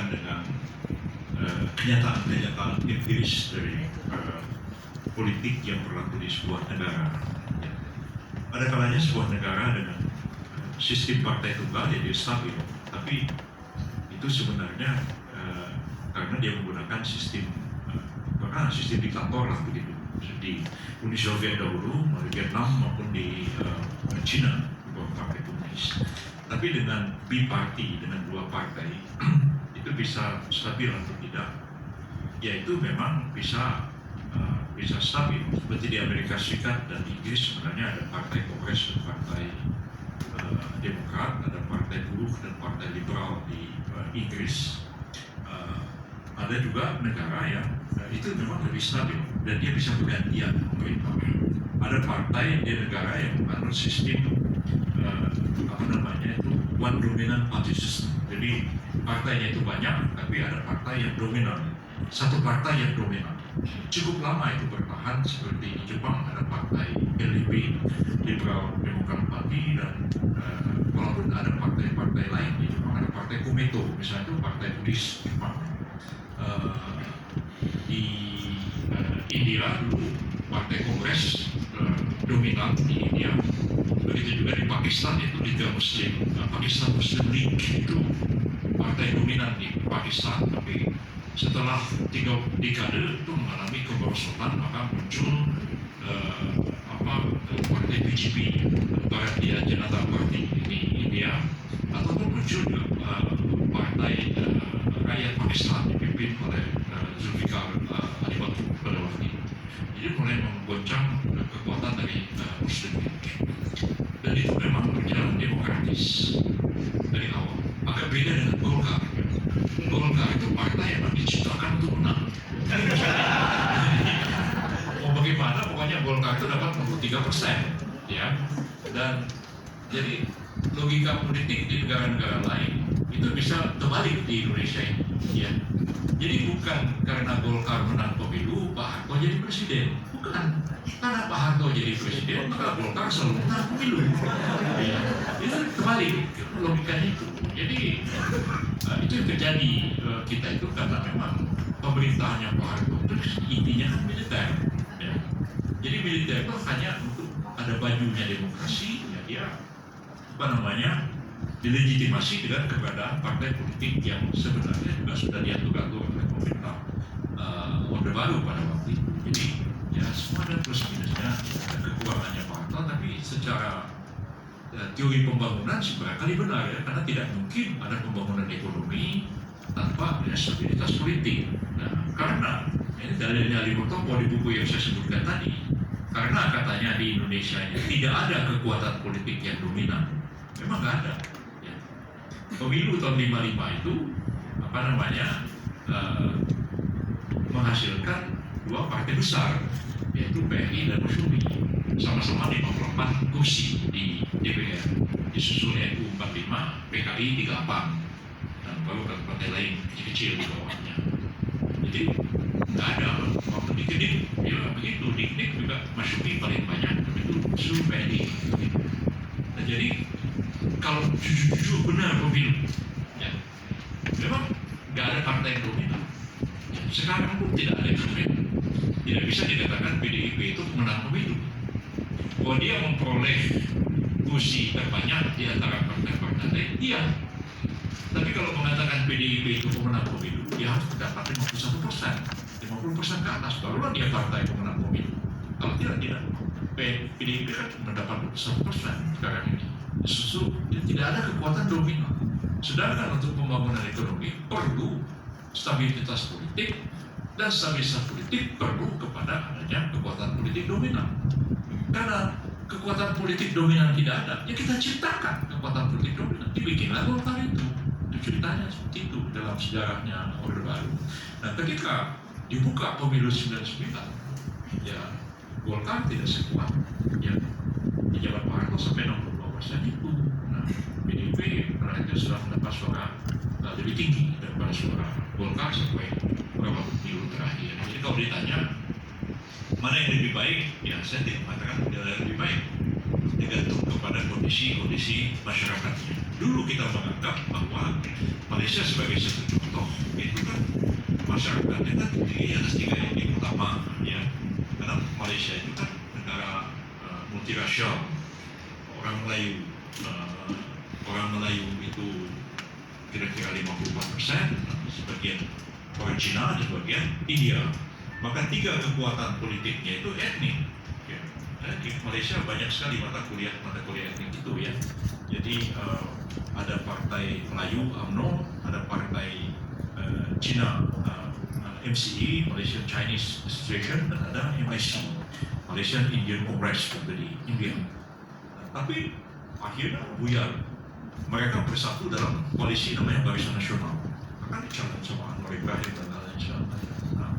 dengan kenyataan-kenyataan empiris dari politik yang berlaku di sebuah negara. Ada kalanya sebuah negara dengan sistem partai tunggal yang dia stabil, tapi itu sebenarnya karena dia menggunakan sistem sistem diktator lah begitu, di Uni Soviet dahulu, di Vietnam maupun di Cina, beberapa partai komunis. Tapi dengan biparti, dengan dua partai itu bisa stabil atau tidak, yaitu memang bisa stabil. Seperti di Amerika Serikat dan di Inggris sebenarnya ada partai Kongres dan partai Demokrat, ada partai buruh dan partai liberal di Inggris. Ada juga negara yang itu memang lebih stabil dan dia bisa bergantian pemerintah. Ada partai di negara yang menganut sistem one dominant party system. Jadi partainya itu banyak, tapi ada partai yang dominan, satu partai yang dominan. Cukup lama itu bertahan, seperti di Jepang ada partai LDP, Liberal Democratic Party, dan walaupun ada partai-partai lain di Jepang, ada partai Komeito, misalnya itu partai Buddhis Jepang. Di India dulu partai Kongres dominan di India. Begitu juga di Pakistan, itu Liga Muslim, Pakistan Muslim League itu partai dominan di Pakistan. Tapi setelah 3 dekade itu mengalami kemerosotan, maka muncul partai BJP, Bharatiya Janata Party di India, ataupun muncul juga partai rakyat Pakistan dipimpin oleh Zulfikar Ali Bhutto pada waktu itu. Jadi mulai menggoncang kekuatan dari Muslim League. Dan itu memang berjalan demokratis dari awal. Agak beda dengan Golkar. Golkar itu partai yang diciptakan untuk menang. Mau bagaimana, pokoknya Golkar itu dapat 63%, ya. Dan jadi logika politik di negara-negara lain itu bisa terbalik di Indonesia ini, ya. Jadi bukan karena Golkar menang pemilu Pak Harto jadi presiden, bukan. Karena Pak Harto jadi presiden maka Golkar selalu menang pemilu, ya. Itu terbalik logikanya itu. Jadi itu yang terjadi kita itu karena memang pemerintahnya Pak Harto itu intinya kan militer, ya. Jadi militer itu hanya untuk ada bajunya demokrasi, ya, dia dilegitimasi dengan keberadaan partai politik yang sebenarnya juga sudah diatur-atur oleh pemerintah Orde Baru pada waktu itu. Jadi ya semua ada plus minusnya, ada kekurangannya Pak Harto, tapi secara teori pembangunan sebenarnya benar, ya, karena tidak mungkin ada pembangunan ekonomi tanpa ada stabilitas politik. Nah, karena ini dalilnya Ali Murtopo di buku yang saya sebutkan tadi, karena katanya di Indonesia ini tidak ada kekuatan politik yang dominan. Memang nggak ada. Ya. Pemilu tahun 55 itu menghasilkan dua partai besar, yaitu PNI dan Masyumi, sama-sama 54 kursi di DPR. Disusul NU 45, PKI 38, dan baru partai lain kecil-kecil di bawahnya. Jadi nggak ada waktu dikit, ya begitu dikit juga Masyumi paling banyak, itu susul PNI. Nah, jadi kalau jujur benar pemilu, ya, memang nggak ada partai yang dominan. Ya, sekarang pun tidak ada yang dominan. Tidak bisa dikatakan PDIP itu menang pemilu. Bahwa dia memperoleh kursi terbanyak di antara partai-partai lain, iya. Tapi kalau mengatakan PDIP itu pemenang pemilu, dia harus mendapat 51%, 50% ke atas, barulah dia partai pemenang pemilu. Kalau tidak, PDIP kan mendapat 1% sekarang ini. Susu tidak ada kekuatan dominan. Sedangkan untuk pembangunan ekonomi perlu stabilitas politik, dan stabilitas politik perlu kepada adanya kekuatan politik dominan. Karena kekuatan politik dominan tidak ada, ya kita ciptakan kekuatan politik dominan. Dibikinlah Golkar itu. Itu ceritanya seperti itu dalam sejarahnya Orde Baru. Nah, ketika dibuka pemilu 99, ya Golkar tidak sekuat, ya di zaman Pak Harto sampai 62% itu. Nah, PDIP pada itu sudah mendapat suara lebih tinggi daripada suara Golkar sampai beberapa pemilu terakhir. Jadi kalau ditanya mana yang lebih baik, ya saya tidak mengatakan yang lebih baik. Tergantung kepada kondisi masyarakatnya. Dulu kita menganggap bahwa Malaysia sebagai satu contoh toh itu kan masyarakatnya kan terdiri atas tiga ini. Pertama, ya, karena Malaysia itu kan negara multirasial, orang Melayu itu kira-kira 54%, sebagian orang Cina dan sebagian India. Maka tiga kekuatan politiknya itu etnik. Ya. Di Malaysia banyak sekali mata kuliah etnik itu, ya. Jadi ada partai Melayu UMNO, ada partai Cina MCE, Malaysian Chinese Association, dan ada MIC, Malaysian Indian Congress di India. Tapi akhirnya buyar. Mereka bersatu dalam koalisi namanya Barisan Nasional. Akan dicalon sama Anwar Ibrahim dan lain-lain. Nah,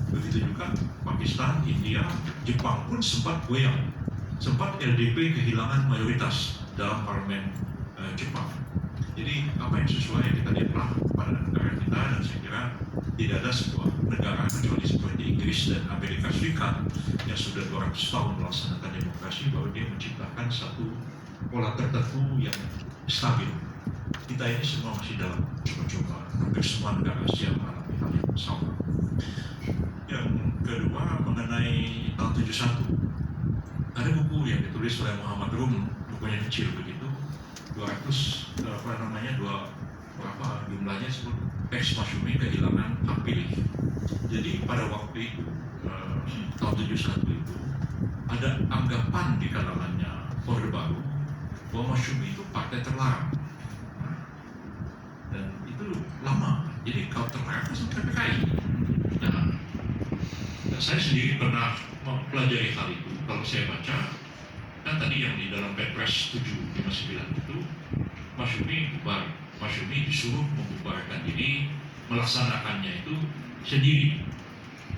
begitu juga Pakistan, India, Jepang pun sempat goyang. Sempat LDP kehilangan mayoritas dalam parlemen Jepang. Jadi apa yang sesuai yang kita lihatlah pada negara kita, dan saya kira tidak ada sebuah negara kecuali seperti Inggris dan Amerika Serikat yang sudah 200 tahun melaksanakan demokrasi bahwa dia menciptakan satu pola tertentu yang stabil. Kita ini semua masih dalam coba-coba. Hampir semua negara Asia mengalami hal yang sama. Yang kedua mengenai tahun 71, ada buku yang ditulis oleh Muhammad Rum, bukunya kecil begitu, 200 berapa jumlahnya sebut Ex Masyumi Kehilangan Hak Pilih. Jadi pada waktu itu tahun 71 itu ada anggapan di kalangannya Orde Baru bahwa Masyumi itu partai terlarang. Dan itu lama. Jadi kalau terlarang itu PPKI. Nah, saya sendiri pernah mempelajari hal itu. Kalau saya baca, kan tadi yang di dalam Perpres 759 itu Masyumi bubar. Masyumi disuruh membubarkan diri, melaksanakannya itu sendiri.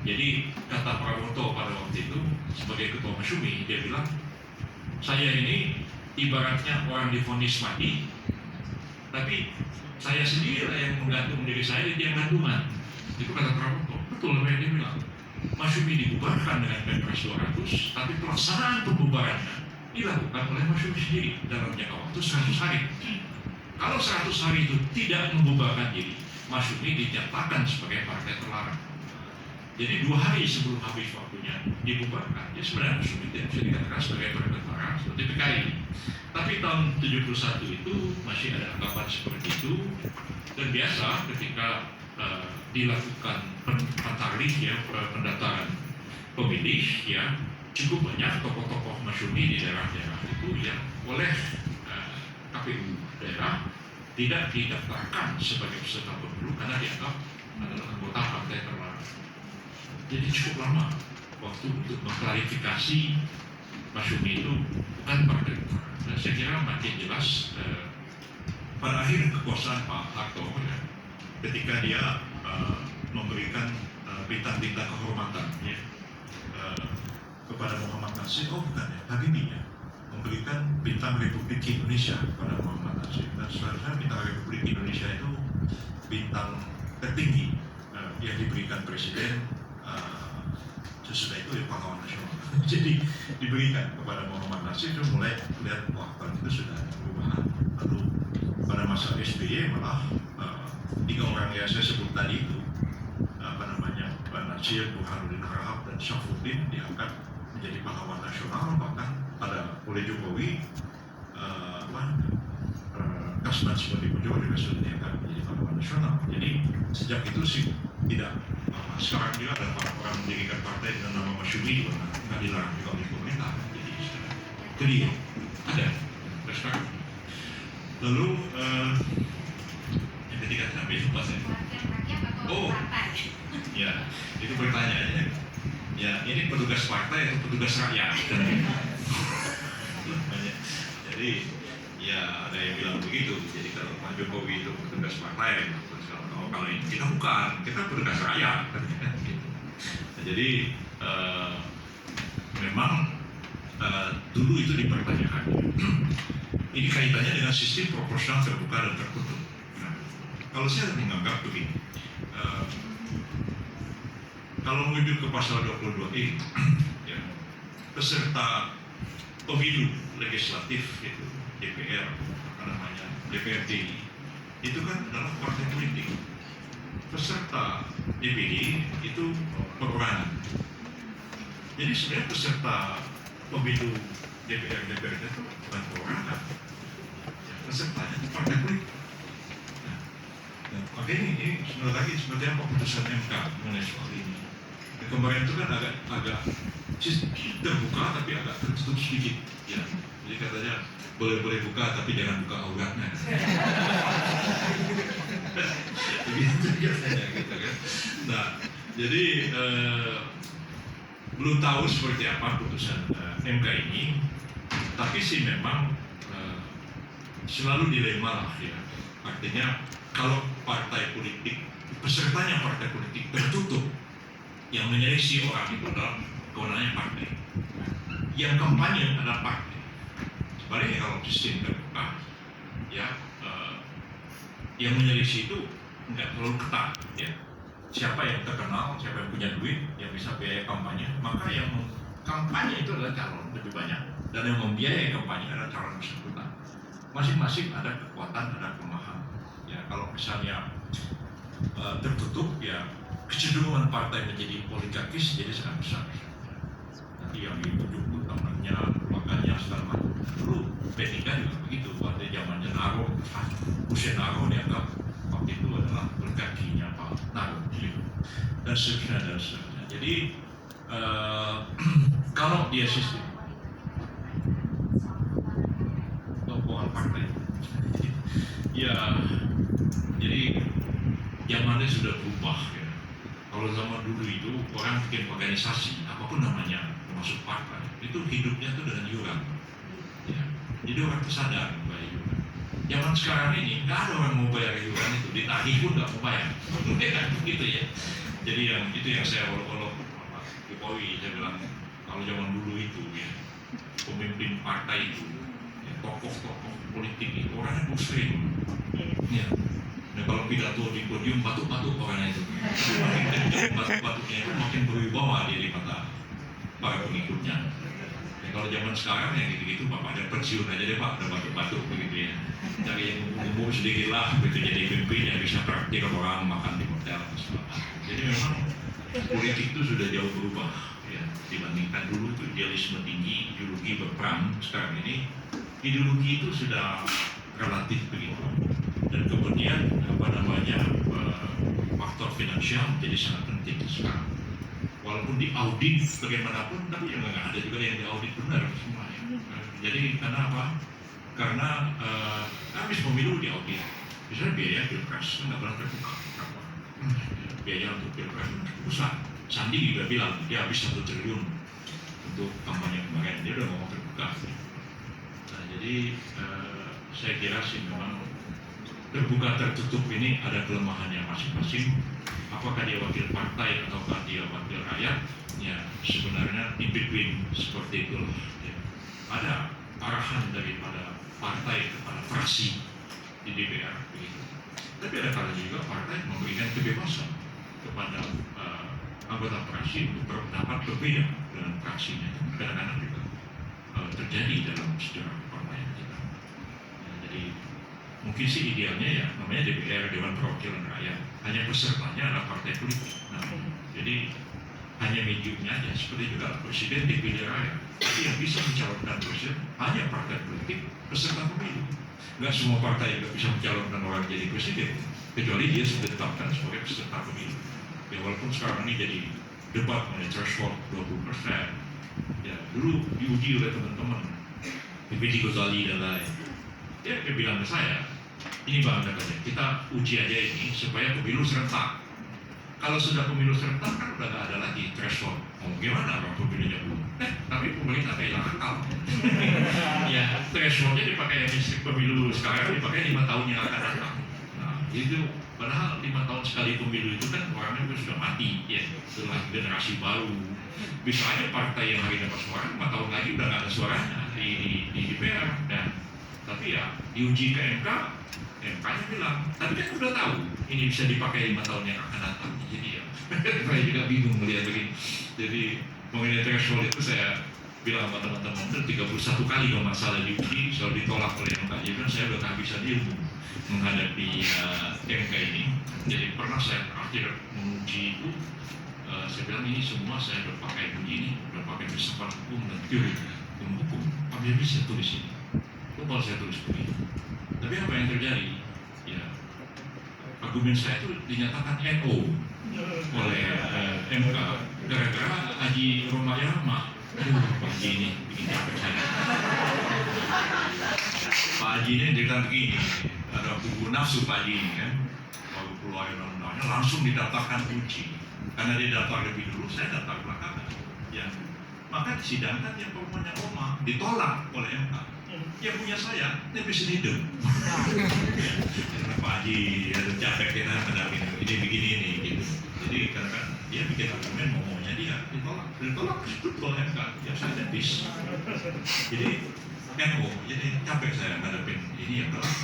Jadi kata Prabowo pada waktu itu sebagai ketua Masyumi, dia bilang, saya ini ibaratnya orang divonis mati, tapi saya sendiri lah yang menggantung diri saya di tiang gantungan. Itu kata Prabowo. Betul apa yang dia bilang. Masyumi dibubarkan dengan Perpres 200, tapi pelaksanaan pembubarannya dilakukan oleh Masyumi sendiri dalam jangka waktu 100 hari. Kalau 100 hari itu tidak membubarkan diri, Masyumi dinyatakan sebagai partai terlarang. Jadi 2 hari sebelum habis waktunya dibubarkan. Jadi sebenarnya Masyumi tidak bisa dikatakan sebagai partai terlarang seperti PKI. Tapi tahun 71 itu masih ada anggapan seperti itu. Dan biasa ketika dilakukan pentarikh, ya, pendaftaran pemilih, ya, cukup banyak tokoh-tokoh Masyumi di daerah-daerah itu yang oleh KPU daerah tidak didaftarkan sebagai peserta pemilu karena dianggap adalah anggota partai terlarang. Jadi cukup lama waktu untuk mengklarifikasi Masyumi itu bukan partai terlarang. Dan saya kira makin jelas pada akhir kekuasaan Pak Harto, ya, ketika dia memberikan bintang-bintang kehormatan, ya, kepada Muhammad Nasir, Habibie, ya, memberikan bintang Republik Indonesia kepada Muhammad Nasir. Dan sebenarnya bintang Republik Indonesia itu bintang tertinggi yang diberikan Presiden. Sesudah itu ya pahlawan nasional. Jadi diberikan kepada Muhammad Nasir, itu mulai lihat waktu itu sudah ada perubahan. Lalu pada masa SBY malah 3 orang yang saya sebut tadi itu, Pak Nasir, Burhanuddin Harahap, dan Syafruddin diangkat menjadi pahlawan nasional. Bahkan oleh Jokowi, Kasman sebagai Jokowi juga sudah diangkat menjadi pahlawan nasional. Jadi sejak itu sih tidak. Sekarang juga ada orang mendirikan partai dengan nama Masyumi juga nggak dilarang juga oleh pemerintah. Jadi clear ada sekarang. Lalu yang ketiga sampai lupa saya. Oh, ya, itu pertanyaannya. Ya, ini petugas partai atau petugas rakyat? Jadi, ya ada yang bilang begitu. Jadi kalau Pak Jokowi itu petugas partai, kalau ini kita bukan, kita petugas rakyat. Nah, jadi memang dulu itu dipertanyakan. Ini kaitannya dengan sistem proporsional terbuka dan tertutup. Nah, kalau saya menganggap begini, kalau merujuk ke pasal 22E, ya, peserta pemilu legislatif itu DPR, DPRD itu kan adalah partai politik. peserta DPD itu perorangan. Jadi sebenarnya peserta pemilu DPR itu bukan perorangan, pesertanya itu partai politik. Makanya ini sebentar lagi seperti apa putusan MK mengenai soal ini. Kemarin itu kan agak terbuka tapi agak tertutup sedikit, ya. Jadi katanya boleh buka tapi jangan buka auratnya. Begitu katanya, gitu kan. Nah, jadi belum tahu seperti apa putusan MK ini, tapi sih memang selalu dilema lah, ya. Artinya kalau partai politik, pesertanya partai politik tertutup, yang menyeleksi orang itu adalah kewenangannya partai, yang kampanye adalah partai. Sebaliknya kalau sistem terbuka, ya, yang menyeleksi itu nggak terlalu ketat, ya. Siapa yang terkenal, siapa yang punya duit, yang bisa biaya kampanye, maka yang kampanye itu adalah calon lebih banyak, dan yang membiayai kampanye adalah calon bersangkutan. Masing-masing ada kekuatan, ada kelemahan. Ya, kalau misalnya tertutup, ya kecenderungan partai menjadi oligarkis jadi sangat besar. Nanti yang ditunjuk utamanya, makanya segala macam. Dulu P3 juga begitu, pada zamannya Naro, Hussein Naro dianggap waktu itu adalah oligarkinya Pak Naro, dan seterusnya. Jadi kalau dia sistem tokoh partai, ya, jadi zamannya sudah berubah, ya. Kalau zaman dulu itu orang bikin organisasi apapun namanya termasuk partai itu hidupnya tuh dengan iuran, ya. Jadi orang tuh sadar bayar iuran. Zaman sekarang ini nggak ada orang mau bayar iuran, itu ditagih pun nggak mau bayar. Gitu, ya. Jadi itu yang saya olok-olok Pak Jokowi, saya bilang kalau zaman dulu itu, ya, pemimpin partai itu, ya, tokoh-tokoh politik itu orangnya muslim, ya. Nah, kalau pidato di podium batuk-batuk orangnya itu, makin batuk-batuknya itu makin berwibawa di mata para pengikutnya. Nah, kalau zaman sekarang yang gitu-gitu bapaknya pensiun aja deh Pak, udah batuk-batuk begitu, ya. Cari yang umum sedikit lah, begitu jadi pemimpin yang bisa praktik orang makan di hotel. Jadi memang politik itu sudah jauh berubah, ya, dibandingkan dulu itu idealisme tinggi, ideologi berperang. Sekarang ini ideologi itu sudah relatif begitu, dan kemudian faktor finansial jadi sangat penting sekarang. Walaupun diaudit bagaimanapun, tapi juga nggak ada juga yang diaudit benar semuanya. Jadi karena apa? Karena habis pemilu diaudit, misalnya biaya pilpres nggak pernah terbuka. Biaya untuk pilpres besar. Sandi juga bilang dia habis 1 triliun untuk kampanye kemarin, dia udah ngomong terbuka. Nah, jadi saya kira sih memang terbuka tertutup ini ada kelemahannya masing-masing. Apakah dia wakil partai ataukah dia wakil rakyat? Ya, sebenarnya in between seperti itu. Ya. Ada arahan daripada partai kepada fraksi di DPR begitu. Tapi ada kalanya juga partai memberikan kebebasan kepada anggota fraksi untuk berpendapat berbeda dengan fraksinya. Kadang-kadang juga terjadi dalam sejarah partai kita. Ya, jadi mungkin sih idealnya ya namanya DPR, Dewan Perwakilan Rakyat, hanya pesertanya adalah partai politik. Nah, jadi hanya mediumnya aja, seperti juga presiden dipilih rakyat, tapi yang bisa mencalonkan presiden hanya partai politik peserta pemilu. Nggak semua partai juga bisa mencalonkan orang jadi presiden, kecuali dia sudah ditetapkan sebagai peserta pemilu. Ya, walaupun sekarang ini jadi debat mengenai threshold 20%, ya dulu diuji oleh teman-teman, Bipiti Ghazali dan lain. Dia bilang ke saya, ini Bang, katanya, kita uji aja ini supaya pemilu serentak. Kalau sudah pemilu serentak kan udah gak ada lagi threshold. Oh, gimana kalau pemilunya belum? Tapi pemerintah hilang akal. Ya, thresholdnya dipakai pemilu sekarang, dipakai 5 tahun yang akan datang. Nah, itu padahal 5 tahun sekali pemilu itu kan orangnya sudah mati, ya, setelah generasi baru. Bisa aja partai yang hari dapat suara 5 tahun lagi udah gak ada suaranya di DPR. Dan tapi ya diuji ke MK bilang, tapi kan udah tahu ini bisa dipakai 5 tahun yang akan datang. Jadi ya, saya juga bingung melihat begini. Jadi mengenai threshold itu saya bilang sama teman-teman, 31 kali kalau masalah diuji selalu ditolak oleh MK. Jadi kan saya udah kehabisan ilmu. menghadapi MK ini. Jadi pernah saya terakhir menguji itu, saya bilang ini semua saya udah pakai begini, udah pakai filsafat hukum dan teori hukum. Apa yang bisa tulis ini? Itu kalau saya tulis begini. Tapi apa yang terjadi? Ya, argumen saya itu dinyatakan NO oleh MK gara-gara Haji Roma Irama. Pak Haji ini bikin capek saya. Pak Haji ini cerita begini, ada buku nafsu Pak Haji ini kan, kalau keluar undang-undangnya langsung didaftarkan uji, karena dia daftar lebih dulu, saya daftar belakangan. Ya, maka disidangkan yang perempuannya Roma ditolak oleh MK. Yang punya saya, dia bisa hidup. Karena Pak Haji ada capek kita menghadapi ini begini ini gitu. Jadi karena dia bikin argumen ngomongnya dia ditolak betul MK. Ya saya habis. Jadi NO, jadi capek saya menghadapi ini yang telah.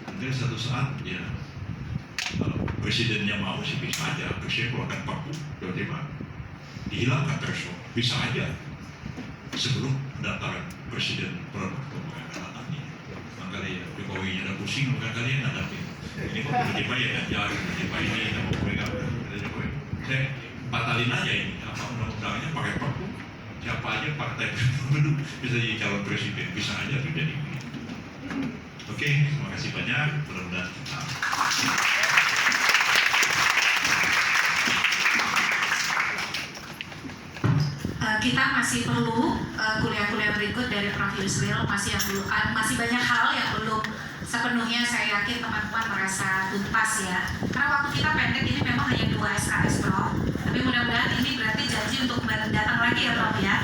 Nanti satu saat ya kalau presidennya mau sih bisa aja presiden keluarkan Paku tiba-tiba dihilangkan threshold, bisa aja sebelum pendaftaran presiden pertama. Makanya Jokowi ada pusing, makanya ngadapin. Ini kok tiba-tiba ya ganjar, tiba-tiba ini nama mereka Jokowi. Saya batalin aja ini, apa undang-undangnya pakai Paku. Siapa aja partai penduduk bisa jadi calon presiden, bisa aja terjadi. Oke, terima kasih banyak. Mudah-mudahan kita masih perlu kuliah-kuliah berikut dari Prof. Yusril, masih banyak hal yang belum sepenuhnya saya yakin teman-teman merasa tuntas ya. Karena waktu kita pendek ini memang hanya 2 SKS Prof. Tapi mudah-mudahan ini berarti janji untuk datang lagi ya Prof ya.